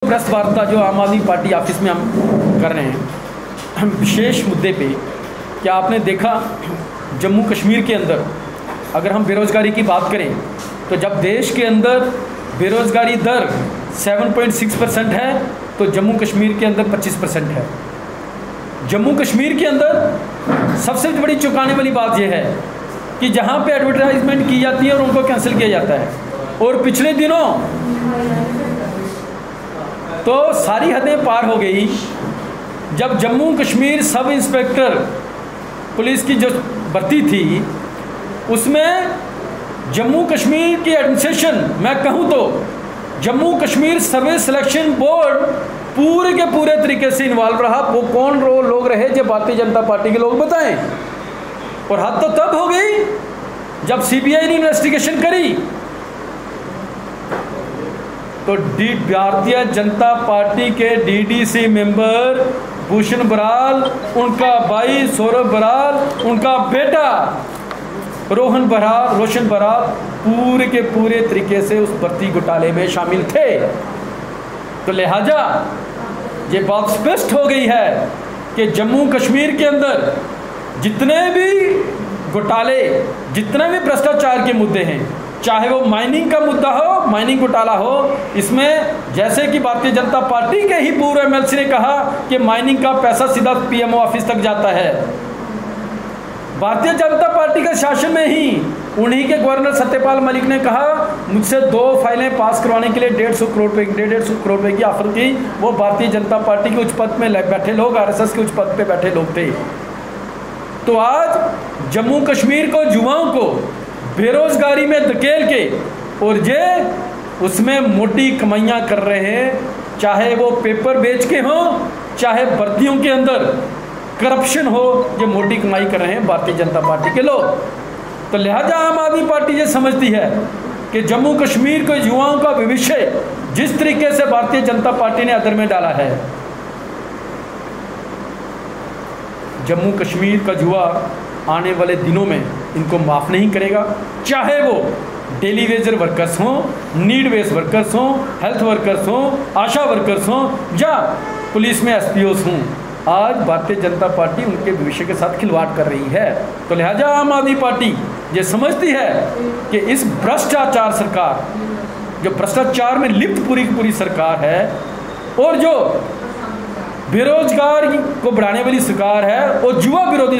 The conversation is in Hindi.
प्रेस वार्ता जो आम आदमी पार्टी ऑफिस में हम कर रहे हैं विशेष मुद्दे पे, क्या आपने देखा जम्मू कश्मीर के अंदर अगर हम बेरोज़गारी की बात करें तो जब देश के अंदर बेरोज़गारी दर 7.6% है तो जम्मू कश्मीर के अंदर 25% है। जम्मू कश्मीर के अंदर सबसे बड़ी चौंकाने वाली बात यह है कि जहाँ पे एडवर्टाइजमेंट की जाती है और उनको कैंसिल किया जाता है। और पिछले दिनों तो सारी हदें पार हो गई जब Jammu Kashmir sub inspector police की जो भर्ती थी उसमें जम्मू कश्मीर की एडमिनिस्ट्रेशन, मैं कहूँ तो Jammu Kashmir service selection board पूरे के पूरे तरीके से इन्वॉल्व रहा। वो कौन लोग रहे जो भारतीय जनता पार्टी के लोग बताएं। और हद तो तब हो गई जब सीबीआई ने इन्वेस्टिगेशन करी तो भारतीय जनता पार्टी के डीडीसी मेंबर भूषण बराल, उनका भाई सौरभ बराल, उनका बेटा रोशन बराल पूरे के पूरे तरीके से उस भर्ती घोटाले में शामिल थे। तो लिहाजा ये बात स्पष्ट हो गई है कि जम्मू कश्मीर के अंदर जितने भी घोटाले, जितने भी भ्रष्टाचार के मुद्दे हैं, चाहे वो माइनिंग का मुद्दा हो, माइनिंग घोटाला हो, इसमें जैसे कि भारतीय जनता पार्टी के ही पूर्व एमएलसी ने कहा कि माइनिंग का पैसा सीधा पीएमओ ऑफिस तक जाता है। भारतीय जनता पार्टी के शासन में ही उन्हीं के गवर्नर सत्यपाल मलिक ने कहा मुझसे 2 फाइलें पास करवाने के लिए 150 करोड़ रुपए की ऑफर की। वो भारतीय जनता पार्टी के उच्च पद में बैठे लोग, आरएसएस के उच्च पद पे बैठे लोग थे। तो आज जम्मू कश्मीर को, युवाओं को बेरोजगारी में धकेल के और ये उसमें मोटी कमाइयाँ कर रहे हैं, चाहे वो पेपर बेच के हों, चाहे भर्तियों के अंदर करप्शन हो, ये मोटी कमाई कर रहे हैं भारतीय जनता पार्टी के लोग। तो लिहाजा आम आदमी पार्टी ये समझती है कि जम्मू कश्मीर के युवाओं का भविष्य जिस तरीके से भारतीय जनता पार्टी ने अधर में डाला है, जम्मू कश्मीर का युवा आने वाले दिनों में इनको माफ़ नहीं करेगा। चाहे वो डेली वेजर वर्कर्स हों, नीड बेस्ड वर्कर्स हों, हेल्थ वर्कर्स हों, आशा वर्कर्स हों या पुलिस में एसपीओस हों, आज भारतीय जनता पार्टी उनके भविष्य के साथ खिलवाड़ कर रही है। तो लिहाजा आम आदमी पार्टी ये समझती है कि इस भ्रष्टाचार सरकार, जो भ्रष्टाचार में लिप्त पूरी की पूरी सरकार है और जो बेरोजगार को बढ़ाने वाली सरकार है और युवा विरोधी